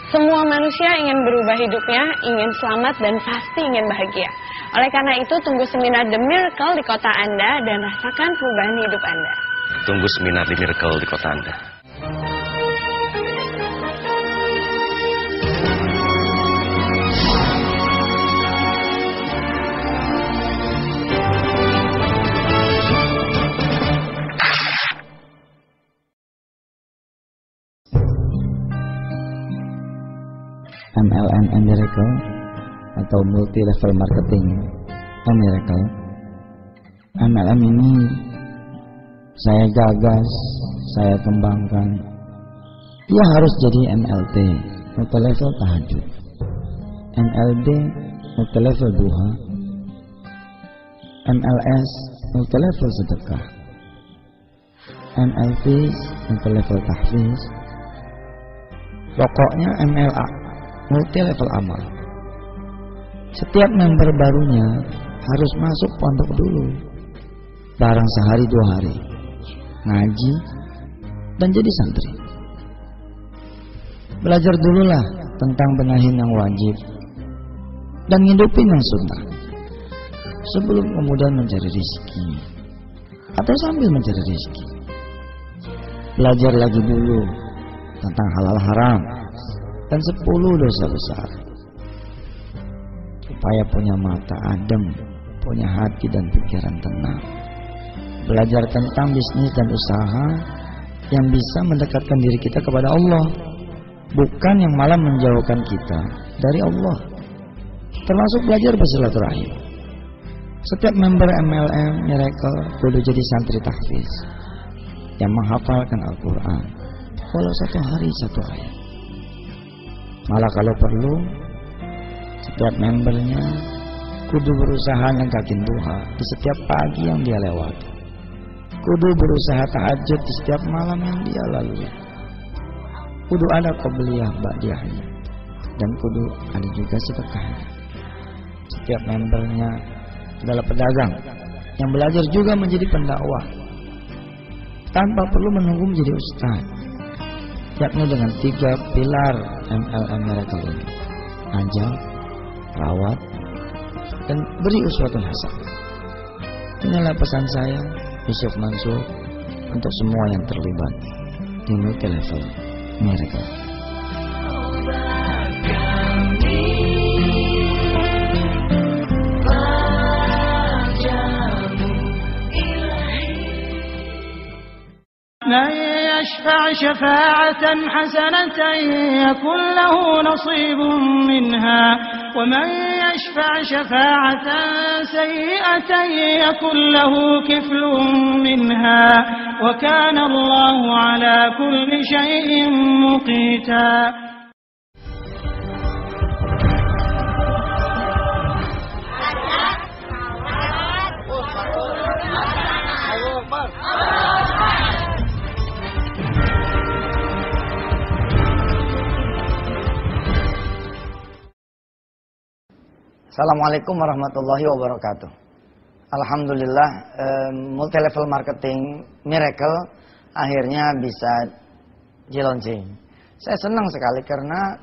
Semua manusia ingin berubah hidupnya, ingin selamat dan pasti ingin bahagia. Oleh karena itu, tunggu seminar The Miracle di kota Anda dan rasakan perubahan hidup Anda. Tunggu seminar The Miracle di kota Anda. MLM Miracle atau Multi Level Marketing Miracle. MLM ini saya gagas, saya kembangkan. Dia harus jadi MLT, Multi Level Tahajud, MLD, Multi Level Duha, MLS, Multi Level Sedekah, MLT, Multi Level Tahfiz. Pokoknya MLA, Multi Level Amal. Setiap member barunya harus masuk pondok dulu, bareng sehari 2 hari, ngaji dan jadi santri. Belajar dululah tentang benahin yang wajib dan ngidupin yang sunnah, sebelum kemudian mencari rezeki atau sambil mencari rezeki. Belajar lagi dulu tentang halal haram dan 10 dosa besar, supaya punya mata adem, punya hati dan pikiran tenang. Belajar tentang bisnis dan usaha yang bisa mendekatkan diri kita kepada Allah, bukan yang malah menjauhkan kita dari Allah. Termasuk belajar bersilaturahim. Setiap member MLM Miracle kudu jadi santri tahfiz yang menghafalkan Al-Quran, walau 1 hari 1 ayat. Malah kalau perlu, setiap membernya kudu berusaha nengkakin duha di setiap pagi yang dia lewati. Kudu berusaha tahajud di setiap malam yang dia lalui. Kudu ada qobliyah ba'diyahnya, dan kudu ada juga sedekahnya. Setiap membernya adalah pedagang yang belajar juga menjadi pendakwah tanpa perlu menunggu menjadi ustaz, yakni dengan 3 pilar MLM Miracle ini: ajar, rawat, dan beri uswatun hasanah. Inilah pesan saya, Yusuf Mansur, untuk semua yang terlibat di Multi Level Miracle. من يشفع شفاعة حسنة يكن له نصيب منها ومن يشفع شفاعة سيئة يكن له كفل منها وكان الله على كل شيء مقيتا. Assalamualaikum warahmatullahi wabarakatuh. Alhamdulillah, Multi Level Marketing Miracle akhirnya bisa di-launching. Saya senang sekali karena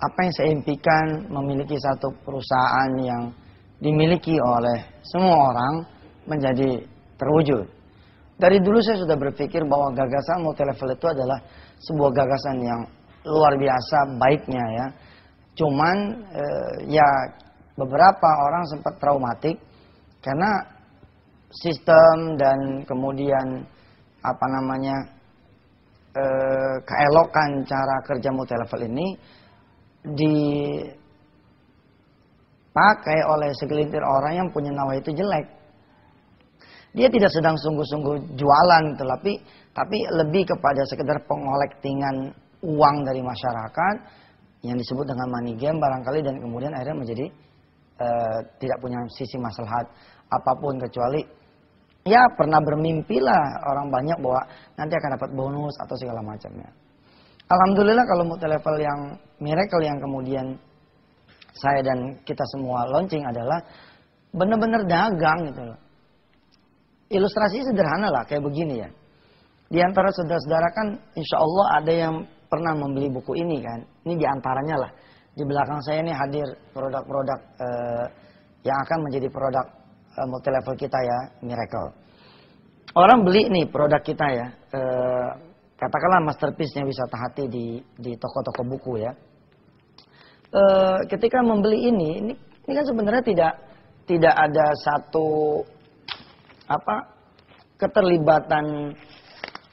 apa yang saya impikan, memiliki satu perusahaan yang dimiliki oleh semua orang, menjadi terwujud. Dari dulu saya sudah berpikir bahwa gagasan Multi Level itu adalah sebuah gagasan yang luar biasa baiknya ya. Cuman ya beberapa orang sempat traumatik karena sistem dan kemudian keelokan cara kerja Multi Level ini dipakai oleh segelintir orang yang punya nawa itu jelek. Dia tidak sedang sungguh-sungguh jualan, tapi lebih kepada sekedar pengolektingan uang dari masyarakat yang disebut dengan money game barangkali, dan kemudian akhirnya menjadi tidak punya sisi maslahat apapun, kecuali ya pernah bermimpilah orang banyak bahwa nanti akan dapat bonus atau segala macamnya. Alhamdulillah kalau Multi Level yang Miracle yang kemudian saya dan kita semua launching adalah benar-benar dagang gitu loh. Ilustrasinya sederhana lah, kayak begini ya. Di antara saudara-saudara kan insya Allah ada yang pernah membeli buku ini kan. Ini diantaranya lah. Di belakang saya ini hadir produk-produk yang akan menjadi produk multi-level kita ya, Miracle. Orang beli nih produk kita ya, katakanlah masterpiece-nya Wisata Hati di toko-toko buku ya. Ketika membeli ini kan sebenarnya tidak ada satu keterlibatan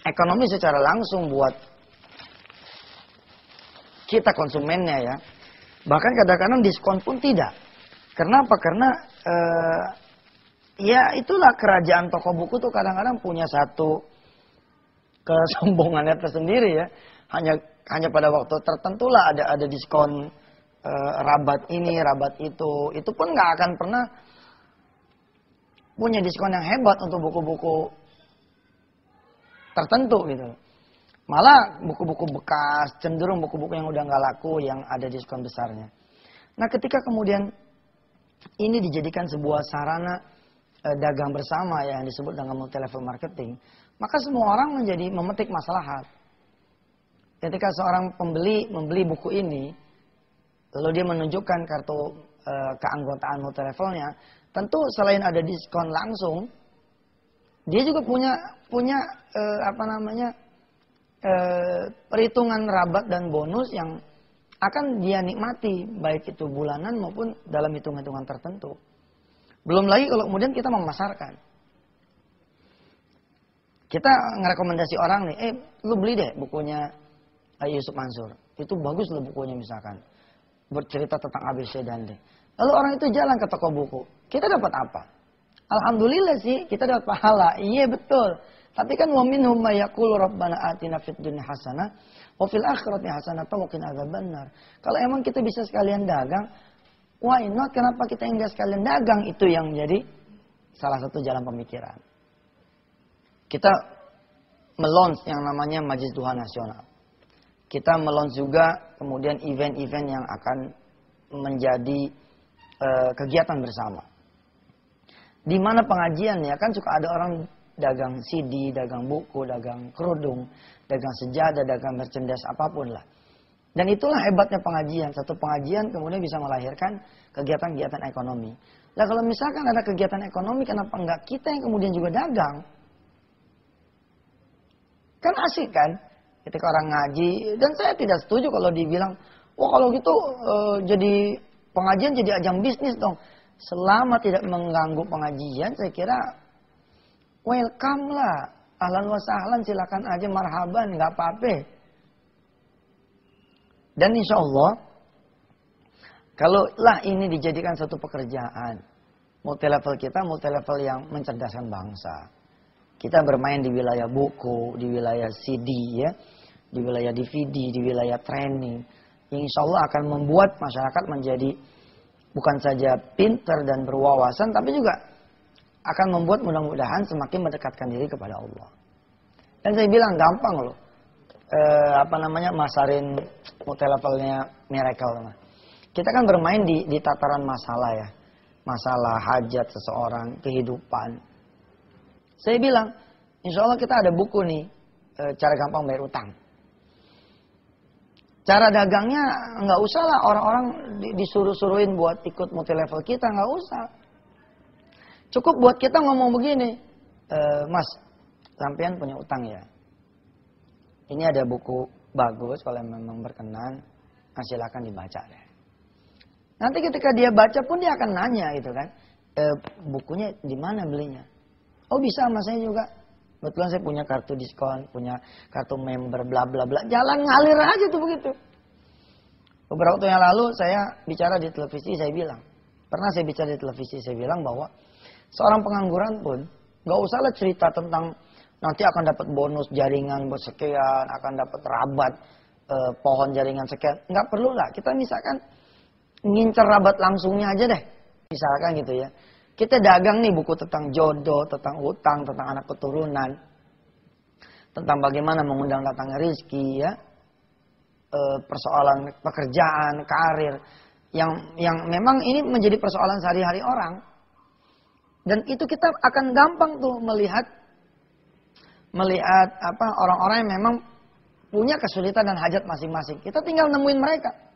ekonomi secara langsung buat kita konsumennya ya. Bahkan kadang-kadang diskon pun tidak. Kenapa? Karena ya itulah kerajaan toko buku tuh kadang-kadang punya satu kesombongannya tersendiri ya. Hanya pada waktu tertentu lah ada diskon rabat ini, rabat itu. Itu pun nggak akan pernah punya diskon yang hebat untuk buku-buku tertentu gitu. Malah buku-buku bekas, cenderung buku-buku yang udah nggak laku yang ada diskon besarnya. Nah ketika kemudian ini dijadikan sebuah sarana dagang bersama ya, yang disebut dengan multi level marketing, maka semua orang menjadi memetik maslahat. Ketika seorang pembeli membeli buku ini, lalu dia menunjukkan kartu keanggotaan multi levelnya, tentu selain ada diskon langsung, dia juga punya perhitungan rabat dan bonus yang akan dia nikmati, baik itu bulanan maupun dalam hitung-hitungan tertentu. Belum lagi kalau kemudian kita memasarkan. Kita ngerekomendasi orang nih, lu beli deh bukunya Yusuf Mansur. Itu bagus loh bukunya misalkan. Bercerita tentang ABC dan D. Lalu orang itu jalan ke toko buku. Kita dapat apa? Alhamdulillah sih kita dapat pahala. Iya betul. Tapi kan wa minhum may yaqulu rabbana atina fid dunya hasanah wa fil akhirati hasanah wa qina adzabannar. Kalau emang kita bisa sekalian dagang, why not? Kenapa kita enggak sekalian dagang? Itu yang menjadi salah satu jalan pemikiran. Kita melons yang namanya Majelis Duha Nasional. Kita melons juga kemudian event-event yang akan menjadi kegiatan bersama. Di mana pengajian ya kan suka ada orang dagang CD, dagang buku, dagang kerudung, dagang sejadah, dagang merchandise apapun lah. Dan itulah hebatnya pengajian. Satu pengajian kemudian bisa melahirkan kegiatan-kegiatan ekonomi. Nah kalau misalkan ada kegiatan ekonomi, kenapa enggak kita yang kemudian juga dagang? Kan asik kan? Ketika orang ngaji, dan saya tidak setuju kalau dibilang, wah kalau gitu jadi pengajian jadi ajang bisnis dong. Selama tidak mengganggu pengajian, saya kira welcome lah. Ahlan wa sahlan, silakan aja, marhaban, nggak apa-apa. Dan insya Allah, kalau lah ini dijadikan satu pekerjaan, multi level kita, multi level yang mencerdaskan bangsa. Kita bermain di wilayah buku, di wilayah CD ya, di wilayah DVD, di wilayah training. Yang insya Allah akan membuat masyarakat menjadi bukan saja pintar dan berwawasan, tapi juga akan membuat mudah-mudahan semakin mendekatkan diri kepada Allah. Dan saya bilang gampang loh, masarin multi levelnya Miracle. Kita kan bermain di tataran masalah ya, masalah hajat seseorang, kehidupan. Saya bilang, insya Allah kita ada buku nih, cara gampang bayar utang. Cara dagangnya nggak usah lah orang-orang disuruh-suruhin buat ikut multi level kita, nggak usah. Cukup buat kita ngomong begini, Mas, sampean punya utang ya. Ini ada buku bagus, kalau memang berkenan, silakan dibaca deh. Nanti ketika dia baca pun dia akan nanya gitu kan, bukunya di mana belinya? Oh bisa, Mas, saya juga. Betulan saya punya kartu diskon, punya kartu member, bla bla bla. Jalan ngalir aja tuh begitu. Beberapa waktu yang lalu saya bicara di televisi, saya bilang, pernah saya bicara di televisi, saya bilang bahwa seorang pengangguran pun nggak usahlah cerita tentang nanti akan dapat bonus jaringan sekian, akan dapat rabat pohon jaringan sekian. Nggak perlu lah. Kita misalkan ngincer rabat langsungnya aja deh. Misalkan gitu ya. Kita dagang nih buku tentang jodoh, tentang utang, tentang anak keturunan, tentang bagaimana mengundang datangnya rezeki ya, persoalan pekerjaan, karir, yang memang ini menjadi persoalan sehari-hari orang. Dan itu kita akan gampang tuh melihat orang-orang yang memang punya kesulitan dan hajat masing-masing. Kita tinggal nemuin mereka.